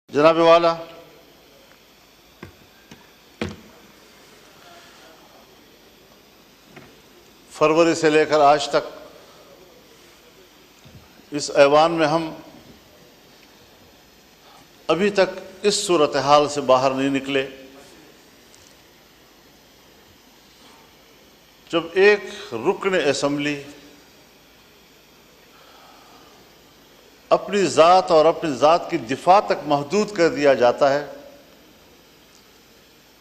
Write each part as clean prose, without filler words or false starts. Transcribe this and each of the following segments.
जनाब वाला, फरवरी से लेकर आज तक इस ऐवान में हम अभी तक इस सूरत हाल से बाहर नहीं निकले जब एक रुकन असम्बली अपनी ज़ात और अपनी ज़ात की दिफा तक महदूद कर दिया जाता है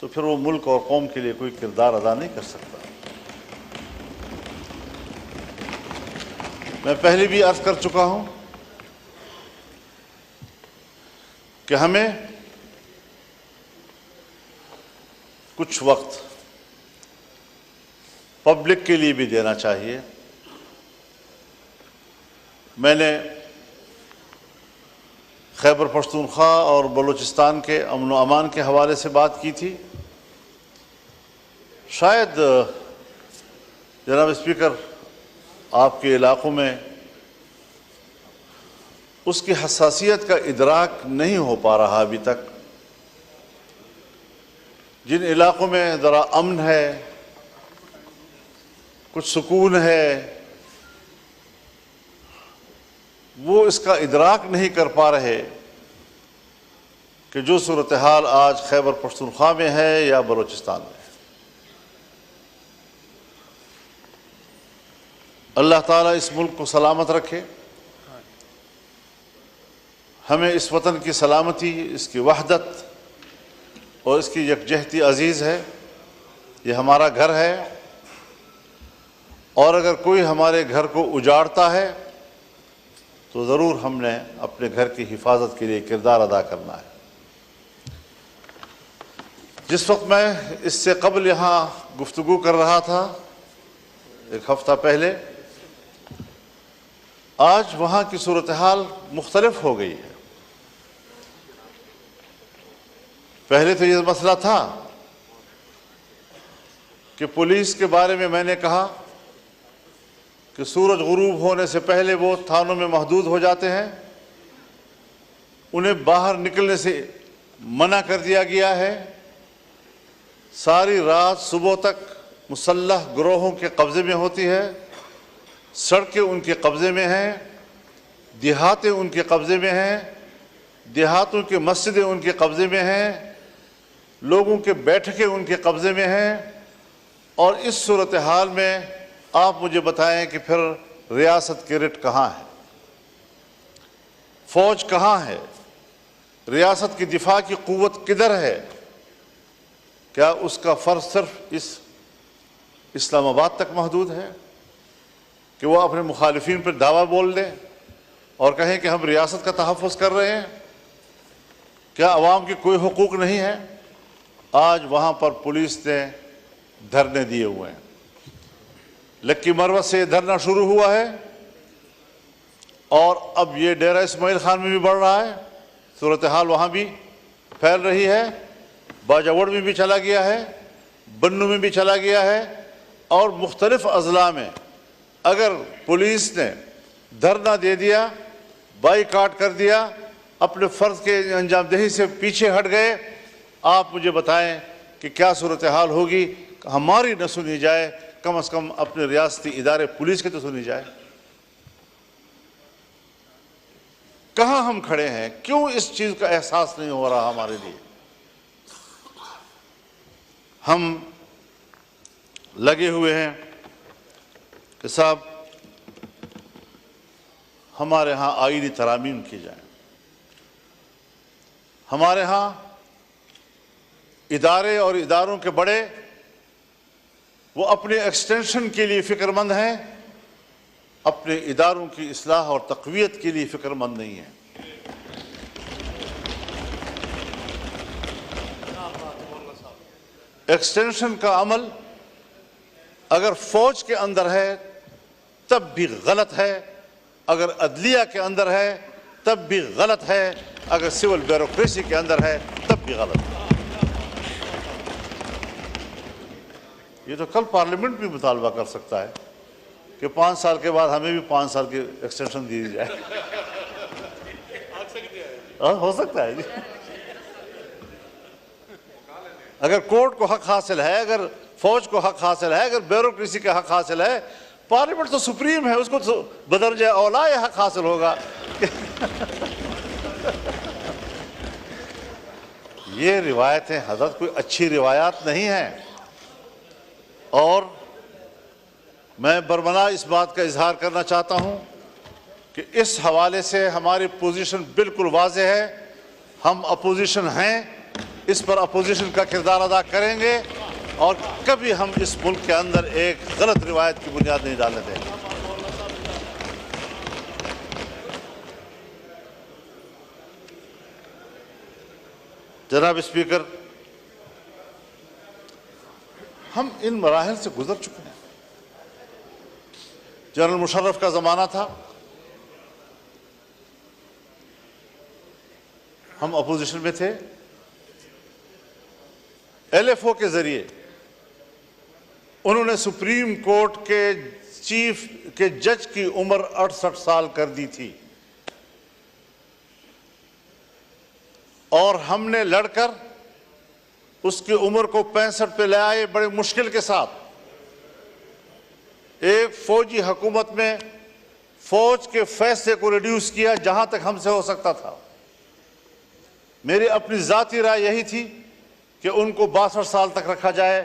तो फिर वो मुल्क और कौम के लिए कोई किरदार अदा नहीं कर सकता। मैं पहले भी अर्ज़ कर चुका हूं कि हमें कुछ वक्त पब्लिक के लिए भी देना चाहिए। मैंने खैबर पख्तूनख्वा और बलूचिस्तान के अमन व अमान के हवाले से बात की थी। शायद जनाब स्पीकर आपके इलाक़ों में उसकी हसासियत का इदराक नहीं हो पा रहा अभी तक। जिन इलाक़ों में ज़रा अमन है, कुछ सुकून है, वो इसका इदराक नहीं कर पा रहे कि जो सूरत हाल आज खैबर पख्तूनख्वा में है या बलूचिस्तान में है। अल्लाह ताला इस मुल्क को सलामत रखे। हमें इस वतन की सलामती, इसकी वहदत और इसकी यकजहती अजीज़ है। ये हमारा घर है और अगर कोई हमारे घर को उजाड़ता है तो ज़रूर हमने अपने घर की हिफाजत के लिए किरदार अदा करना है। जिस वक्त मैं इससे कबल यहाँ गुफ्तगू कर रहा था एक हफ्ता पहले, आज वहाँ की सूरत हाल मुख्तलिफ हो गई है। पहले तो ये मसला था कि पुलिस के बारे में मैंने कहा कि सूरज गुरूब होने से पहले वो थानों में महदूद हो जाते हैं, उन्हें बाहर निकलने से मना कर दिया गया है। सारी रात सुबह तक मुसल्लह ग्रोहों के कब्ज़े में होती है, सड़कें उनके कब्ज़े में हैं, देहातें उनके कब्ज़े में हैं, देहातों की मस्जिदें उनके कब्ज़े में हैं, लोगों के बैठकें उनके कब्ज़े में हैं। और इस सूरत हाल में आप मुझे बताएं कि फिर रियासत की रिट कहाँ है, फ़ौज कहाँ है, रियासत की दिफा की क़ुव्वत किधर है? क्या उसका फ़र्ज़ सिर्फ इस इस्लामाबाद तक महदूद है कि वो अपने मुखालिफिन पर दावा बोल दें और कहें कि हम रियासत का तहफ़्फ़ुज़ कर रहे हैं? क्या अवाम के कोई हुकूक नहीं है? आज वहाँ पर पुलिस ने धरने दिए हुए हैं। लक्की मरवत से धरना शुरू हुआ है और अब ये डेरा इस्माइल खान में भी बढ़ रहा है। सूरत हाल वहाँ भी फैल रही है, बाजावड़ में भी चला गया है, बन्नू में भी चला गया है और मुख्तलिफ अज़ला में अगर पुलिस ने धरना दे दिया, बाईकाट कर दिया, अपने फ़र्ज़ के अंजामदही से पीछे हट गए, आप मुझे बताएं कि क्या सूरत हाल होगी? हमारी न सुनी जाए, कम से कम अपने रियासती इदारे पुलिस के तो सुनी जाए। कहाँ हम खड़े हैं? क्यों इस चीज़ का एहसास नहीं हो रहा हमारे लिए? हम लगे हुए हैं कि साहब हमारे यहाँ आईनी तरामीम की जाए, हमारे यहाँ इदारे और इदारों के बड़े वो अपने एक्सटेंशन के लिए फ़िक्रमंद हैं, अपने इदारों की इस्लाह और तक़वियत के लिए फ़िक्रमंद नहीं हैं। एक्सटेंशन का अमल अगर फ़ौज के अंदर है तब भी गलत है, अगर अदलिया के अंदर है तब भी गलत है, अगर सिविल ब्यूरोक्रेसी के अंदर है तब भी गलत है। ये तो कल पार्लियामेंट भी मुतालबा कर सकता है कि 5 साल के बाद हमें भी 5 साल की एक्सटेंशन दी जाए। हो सकता है जी। अगर कोर्ट को हक हासिल है, अगर फौज को हक हासिल है, अगर ब्यूरोक्रेसी का हक हासिल है, पार्लियामेंट तो सुप्रीम है, उसको तो बदरजा औला ये हक हासिल होगा। ये रिवायतें हजरत कोई अच्छी रिवायात नहीं हैं। और मैं बरमला इस बात का इजहार करना चाहता हूं कि इस हवाले से हमारी पोजीशन बिल्कुल वाज़ेह है। हम अपोजिशन हैं, इस पर अपोजिशन का किरदार अदा करेंगे और कभी हम इस मुल्क के अंदर एक गलत रिवायत की बुनियाद नहीं डालने देंगे। जनाब स्पीकर, हम इन मराहल से गुजर चुके हैं। जनरल मुशर्रफ का ज़माना था, हम अपोजिशन में थे। LFO के ज़रिए उन्होंने सुप्रीम कोर्ट के चीफ के जज की उम्र 68 साल कर दी थी और हमने लड़कर उसकी उम्र को 65 पे ले आए बड़े मुश्किल के साथ। एक फौजी हुकूमत में फौज के फैसले को रिड्यूस किया जहां तक हमसे हो सकता था। मेरी अपनी जाती राय यही थी कि उनको 62 साल तक रखा जाए,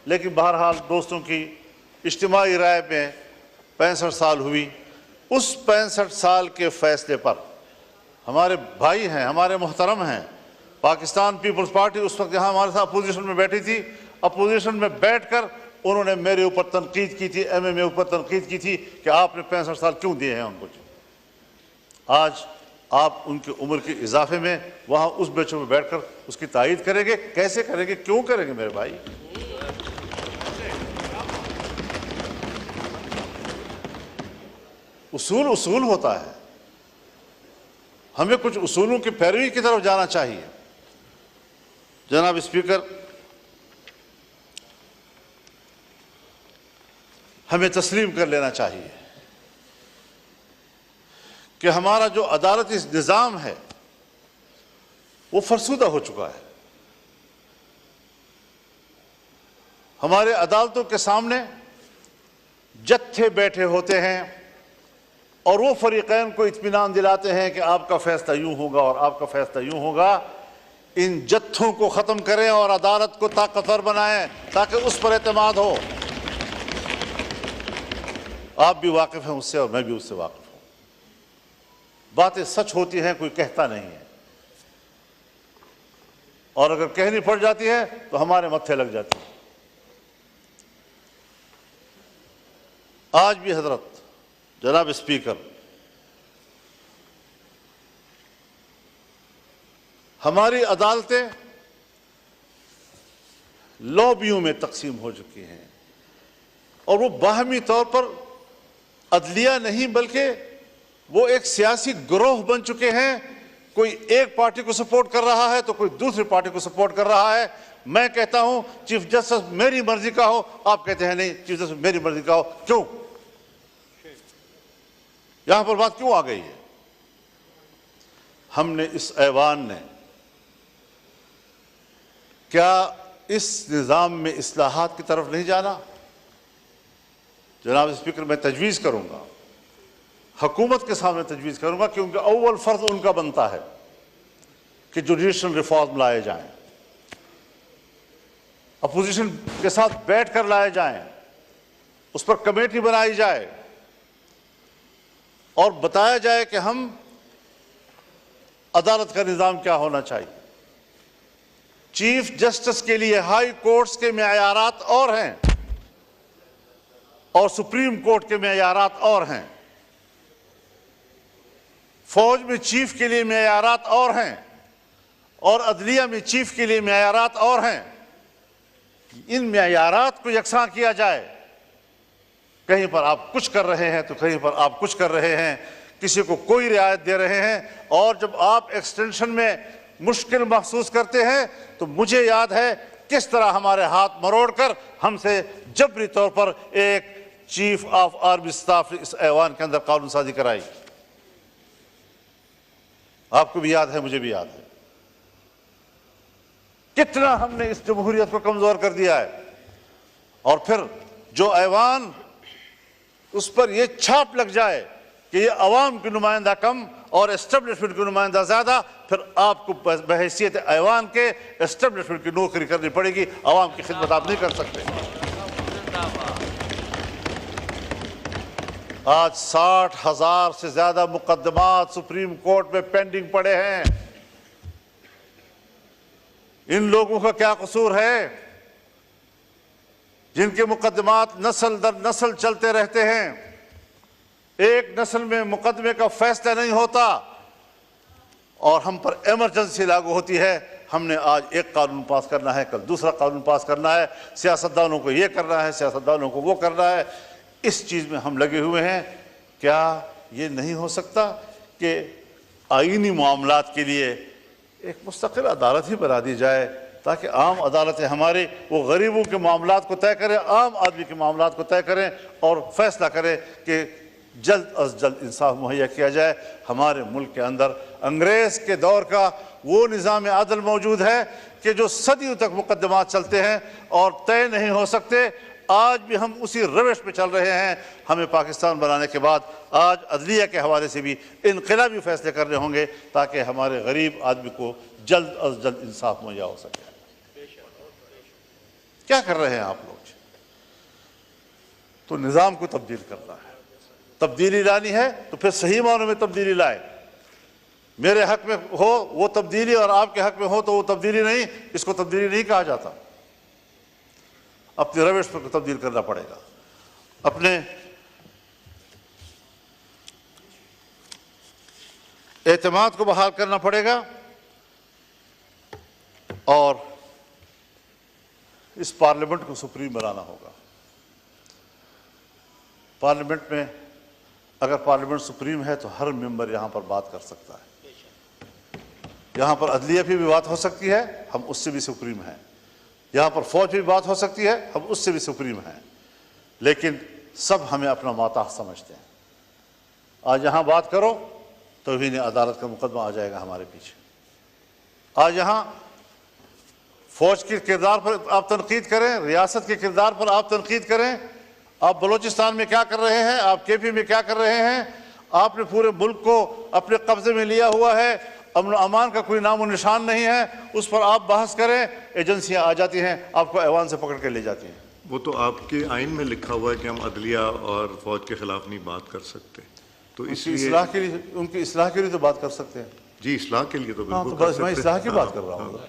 लेकिन बहरहाल दोस्तों की इज्तिमाई राय में 65 साल हुई। उस 65 साल के फैसले पर हमारे भाई हैं, हमारे मोहतरम हैं, पाकिस्तान पीपल्स पार्टी उस वक्त यहाँ हमारे साथ अपोजिशन में बैठी थी। अपोजिशन में बैठकर उन्होंने मेरे ऊपर तनकीद की थी, MMA ऊपर तनकीद की थी कि आपने 65 साल क्यों दिए हैं उनको। आज आप उनकी उम्र के इजाफे में वहाँ उस बेंचों में बैठकर उसकी तायीद करेंगे? कैसे करेंगे, क्यों करेंगे मेरे भाई? उसूल उसूल होता है, हमें कुछ उसूलों की पैरवी की तरफ जाना चाहिए। जनाब स्पीकर, हमें तस्लीम कर लेना चाहिए कि हमारा जो अदालती निज़ाम है वो फरसूदा हो चुका है। हमारे अदालतों के सामने जत्थे बैठे होते हैं और वो फरीक़ैन को इत्मीनान दिलाते हैं कि आपका फैसला यूं होगा और आपका फैसला यूं होगा। इन जत्थों को ख़त्म करें और अदालत को ताकतवर बनाएं ताकि उस पर एतमाद हो। आप भी वाकिफ़ हैं उससे और मैं भी उससे वाकिफ़ हूं। बातें सच होती हैं, कोई कहता नहीं है, और अगर कहनी पड़ जाती है तो हमारे मत्थे लग जाती है। आज भी हजरत, जनाब स्पीकर, हमारी अदालतें लॉबियों में तकसीम हो चुकी हैं और वो बाहमी तौर पर अदलिया नहीं बल्कि वो एक सियासी गिरोह बन चुके हैं। कोई एक पार्टी को सपोर्ट कर रहा है तो कोई दूसरी पार्टी को सपोर्ट कर रहा है। मैं कहता हूं चीफ जस्टिस मेरी मर्जी का हो, आप कहते हैं नहीं चीफ जस्टिस मेरी मर्जी का हो। क्यों? यहां पर बात क्यों आ गई है? हमने इस ऐवान ने क्या इस निज़ाम में इस्लाहात की तरफ नहीं जाना? जनाब स्पीकर, मैं तजवीज़ करूंगा, हुकूमत के सामने तजवीज़ करूंगा, क्योंकि अव्वल फ़र्ज़ उनका बनता है कि जुडिशल रिफॉर्म लाए जाएं, अपोजिशन के साथ बैठ कर लाए जाएं, उस पर कमेटी बनाई जाए और बताया जाए कि हम अदालत का निज़ाम क्या होना चाहिए। चीफ जस्टिस के लिए हाई कोर्ट्स के मेयारात और हैं और सुप्रीम कोर्ट के मेयारात और हैं। फौज में चीफ के लिए मेयारात और हैं और अदलिया में चीफ के लिए मेयारात और हैं। इन मेयारात को यकसां किया जाए। कहीं पर आप कुछ कर रहे हैं तो कहीं पर आप कुछ कर रहे हैं, किसी को कोई रियायत दे रहे हैं। और जब आप एक्सटेंशन में मुश्किल महसूस करते हैं तो मुझे याद है किस तरह हमारे हाथ मरोड़कर हमसे जबरी तौर पर एक चीफ ऑफ आर्मी स्टाफ ने इस ऐवान के अंदर कानून साजी कराई। आपको भी याद है, मुझे भी याद है कितना हमने इस जमहूरियत को कमजोर कर दिया है। और फिर जो ऐवान उस पर यह छाप लग जाए कि ये अवाम की नुमाइंदा कम और एस्टेब्लिशमेंट की नुमाइंदा ज्यादा, फिर आपको बहैसियत ऐवान के एस्टेब्लिशमेंट की नौकरी करनी पड़ेगी। अवाम की खिदमत आप नहीं कर सकते। आज 60,000 से ज्यादा मुकदमात सुप्रीम कोर्ट में पेंडिंग पड़े हैं। इन लोगों का क्या कसूर है जिनके मुकदमात नस्ल दर नस्ल चलते रहते हैं? एक नस्ल में मुकदमे का फैसला नहीं होता और हम पर इमरजेंसी लागू होती है। हमने आज एक कानून पास करना है, कल दूसरा कानून पास करना है, सियासतदानों को ये करना है, सियासतदानों को वो करना है। इस चीज़ में हम लगे हुए हैं। क्या ये नहीं हो सकता कि आईनी मामलात के लिए एक मुस्तकिल अदालत ही बना दी जाए ताकि आम अदालतें हमारे वो गरीबों के मामलात को तय करें, आम आदमी के मामलात को तय करें और फैसला करें कि जल्द अज जल्द इंसाफ मुहैया किया जाए। हमारे मुल्क के अंदर अंग्रेज़ के दौर का वो निज़ाम अदल मौजूद है कि जो सदियों तक मुकदमात चलते हैं और तय नहीं हो सकते। आज भी हम उसी रविश पे चल रहे हैं। हमें पाकिस्तान बनाने के बाद आज अदलिया के हवाले से भी इनकलाबी फैसले करने होंगे ताकि हमारे गरीब आदमी को जल्द अज जल्द इंसाफ मुहैया हो सके। क्या कर रहे हैं आप लोग? तो निज़ाम को तब्दील करना है, तब्दीली लानी है तो फिर सही मानों में तब्दीली लाए। मेरे हक में हो वो तब्दीली और आपके हक में हो तो वो तब्दीली नहीं, इसको तब्दीली नहीं कहा जाता। अपने रविश पर तब्दील करना पड़ेगा, अपने एतमाद को बहाल करना पड़ेगा और इस पार्लियामेंट को सुप्रीम बनाना होगा। पार्लियामेंट में अगर पार्लियामेंट सुप्रीम है तो हर मेंबर यहां पर बात कर सकता है। यहां पर अदलिया पे भी बात हो सकती है, हम उससे भी सुप्रीम हैं। यहां पर फौज भी बात हो सकती है, हम उससे भी सुप्रीम हैं। लेकिन सब हमें अपना माताह समझते हैं। आज यहां बात करो तो ही अदालत का मुकदमा आ जाएगा हमारे पीछे। आज यहां फौज के किरदार पर आप तनकीद करें, रियासत के किरदार पर आप तनकीद करें। आप बलूचिस्तान में क्या कर रहे हैं, आप केपी में क्या कर रहे हैं? आपने पूरे मुल्क को अपने कब्जे में लिया हुआ है, अमन अमान का कोई नामो निशान नहीं है। उस पर आप बहस करें, एजेंसियां आ जाती हैं, आपको ऐवान से पकड़ के ले जाती हैं। वो तो आपके आइन में लिखा हुआ है कि हम अदलिया और फौज के खिलाफ नहीं बात कर सकते, तो इसलिए उनकी इस्लाह के लिए तो बात कर सकते हैं। जी, इस्लाह के लिए तो बिल्कुल तो बस मैं इस्लाह की बात कर रहा हूँ।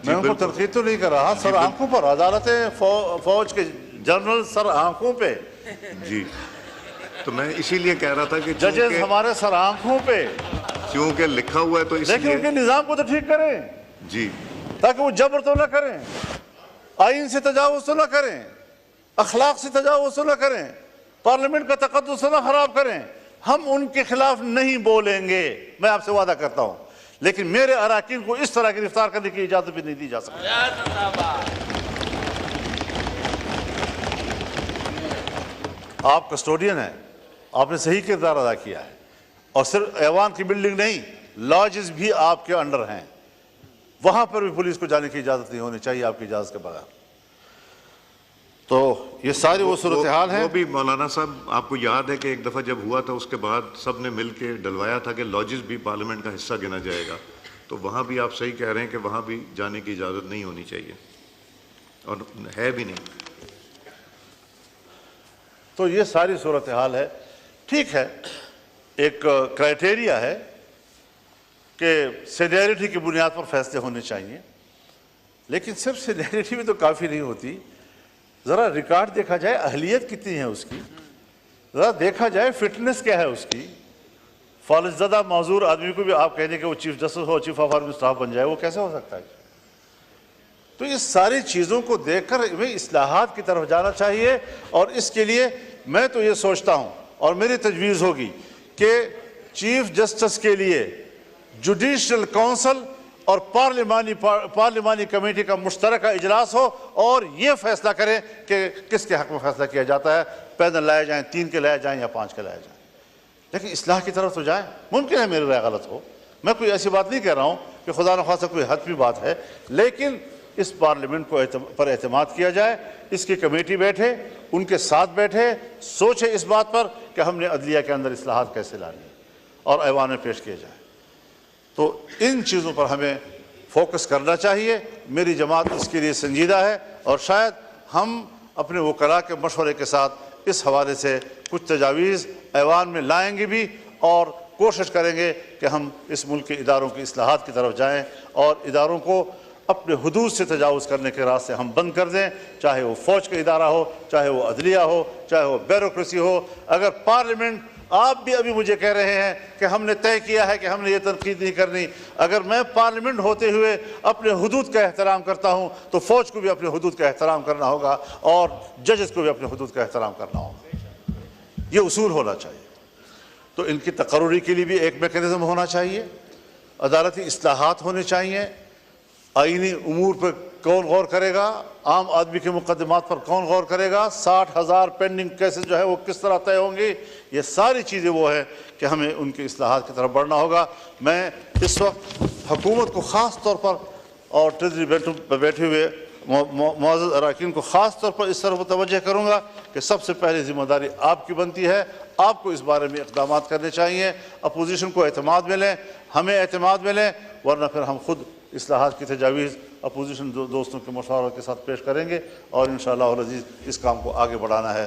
मैं उनको तनकीद तो नहीं कर रहा। सर आंखों पर अदालतें, फौज के जनरल सर आंखों पे। जी, तो मैं इसीलिए कह रहा था कि जजेस हमारे सर आंखों पे, क्योंकि लिखा हुआ है तो इसलिए। लेकिन उनके निजाम को तो ठीक करें जी, ताकि वो जबर तो ना करें, आइन से तजावुज तो ना करें, अखलाक से तजावुज तो ना करें, पार्लियामेंट का तकद्दुस तो ना खराब करें। हम उनके खिलाफ नहीं बोलेंगे, मैं आपसे वादा करता हूं। लेकिन मेरे अराकीन को इस तरह गिरफ्तार करने की इजाजत भी नहीं दी जा सकती। आप कस्टोडियन हैं, आपने सही किरदार अदा किया है और सिर्फ ऐवान की बिल्डिंग नहीं, लॉजेस भी आपके अंडर हैं। वहां पर भी पुलिस को जाने की इजाजत नहीं होनी चाहिए आपकी इजाजत के बगैर। तो ये सारी वो सूरत हाल है। वो भी मौलाना साहब, आपको याद है कि एक दफ़ा जब हुआ था उसके बाद सब ने मिल के डलवाया था कि लॉजेस भी पार्लियामेंट का हिस्सा गिना जाएगा। तो वहाँ भी आप सही कह रहे हैं कि वहाँ भी जाने की इजाज़त नहीं होनी चाहिए और है भी नहीं। तो ये सारी सूरत हाल है। ठीक है, एक क्राइटेरिया है कि सीनियरिटी की बुनियाद पर फैसले होने चाहिए, लेकिन सिर्फ सीनियरिटी भी तो काफ़ी नहीं होती। ज़रा रिकॉर्ड देखा जाए, अहलियत कितनी है उसकी, ज़रा देखा जाए फिटनेस क्या है उसकी। फौजज़दा मौजूर आदमी को भी आप कहने कि वो चीफ जस्टिस हो, चीफ ऑफ आर्मी स्टाफ बन जाए, वो कैसे हो सकता है? तो इस सारी चीज़ों को देखकर हमें इस्लाहात की तरफ जाना चाहिए। और इसके लिए मैं तो ये सोचता हूँ और मेरी तजवीज़ होगी कि चीफ जस्टिस के लिए जुडिशल काउंसिल और पार्लिमानी कमेटी का मुश्तरका इजलास हो और ये फैसला करें कि किसके हक में फैसला किया जाता है। पैदल लाए जाएं, 3 के लाए जाएं या 5 के लाए जाएं, लेकिन इस्लाह की तरफ तो जाएं। मुमकिन है मेरी राय गलत हो, मैं कोई ऐसी बात नहीं कह रहा हूँ कि खुदा न खासा कोई हतमी बात है, लेकिन इस पार्लियामेंट को पर एतमाद किया जाए, इसकी कमेटी बैठे, उनके साथ बैठे, सोचे इस बात पर कि हमने अदलिया के अंदर इस्लाहात कैसे लानी और ऐवान में पेश किए जाए। तो इन चीज़ों पर हमें फोकस करना चाहिए। मेरी जमात इसके लिए संजीदा है और शायद हम अपने वकला के मशवरे के साथ इस हवाले से कुछ तजावीज़ ऐवान में लाएंगे भी और कोशिश करेंगे कि हम इस मुल्क के इदारों की इस्लाहात की तरफ जाएँ और इदारों को अपने हुदूद से तजावुज़ करने के रास्ते हम बंद कर दें, चाहे वो फ़ौज का इदारा हो, चाहे वो अदलिया हो, चाहे वो ब्यूरोक्रेसी हो। अगर पार्लियामेंट, आप भी अभी मुझे कह रहे हैं कि हमने तय किया है कि हमने ये तनकीद नहीं करनी, अगर मैं पार्लियामेंट होते हुए अपने हुदूद का एहतराम करता हूँ तो फ़ौज को भी अपने हुदूद का एहतराम करना होगा और जजेस को भी अपने हुदूद का एहतराम करना होगा। ये उसूल होना चाहिए। तो इनकी तकर्रुरी के लिए भी एक मेकनिज़म होना चाहिए, अदालती इस्लाहात होने चाहिए, आईनी उमूर पर कौन गौर करेगा, आम आदमी के मुकदमात पर कौन गौर करेगा, 60,000 पेंडिंग केसेस जो है वो किस तरह तय होंगे, ये सारी चीज़ें वो है कि हमें उनके इस्लाहात की तरफ बढ़ना होगा। मैं इस वक्त हुकूमत को ख़ास तौर पर और ट्रेजरी पर बैठे हुए मुअज़्ज़ज़ अरकान को ख़ास तौर पर इस तरफ मुतवज्जह करूँगा कि सबसे पहले ज़िम्मेदारी आपकी बनती है, आपको इस बारे में इक़दाम करने चाहिए। अपोजिशन को एतमाद मिले, हमें एतमाद मिले, वरना फिर हम खुद इस्लाहात की तजावीज़ अपोजिशन दोस्तों के मशवरों के साथ पेश करेंगे और इंशाअल्लाह अज़ीज़ इस काम को आगे बढ़ाना है।